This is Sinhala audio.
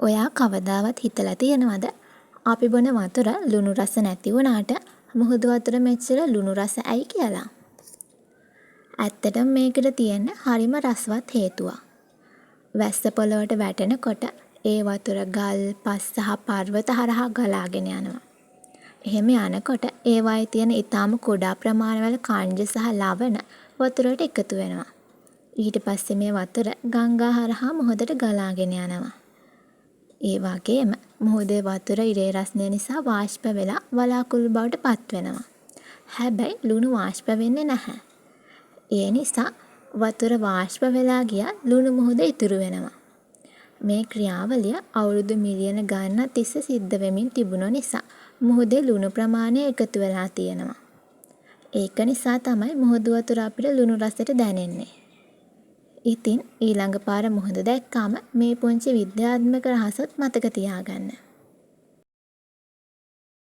ඔයා කවදාවත් හිතලා තියෙනවද අපි බොන වතුර ලුණු රස නැති වුණාට මුහුදු වතුර මෙච්චර ලුණු රස ඇයි කියලා? ඇත්තටම මේකට තියෙන හරිම රසවත් හේතුවක්. වැස්ස පොළොවට වැටෙනකොට ඒ වතුර ගල්, පස් සහ පර්වත හරහා ගලාගෙන යනවා. එහෙම යනකොට ඒවායේ තියෙන ඊටාම කුඩා ප්‍රමාණවල khනිජ සහ ලවණ වතුරට එකතු වෙනවා. ඊට පස්සේ මේ වතුර ගංගා හරහා මුහුදට ගලාගෙන යනවා. ඒ වගේම මුහුදේ වතුර ඉරේ රස්නය නිසා වාෂ්ප වෙලා වලාකුළු බවට පත් වෙනවා. හැබැයි ලුණු වාෂ්ප වෙන්නේ නැහැ. ඒ නිසා වතුර වාෂ්ප වෙලා ගියා ලුණු මුහුද ඉතුරු වෙනවා. මේ ක්‍රියාවලිය අවුරුදු මිලියන ගණනක් තිස්සේ සිද්ධ වෙමින් තිබුණ නිසා මුහුදේ ලුණු ප්‍රමාණය එකතු වෙලා තියෙනවා. ඒක නිසා තමයි මුහුදු වතුර අපිට ලුණු රසට දැනෙන්නේ. ඉතින් ඊළඟ පාර මුහුද දැක්කාම මේ පුංචි විද්‍යාත්මක රහසත් මතක තියාගන්න.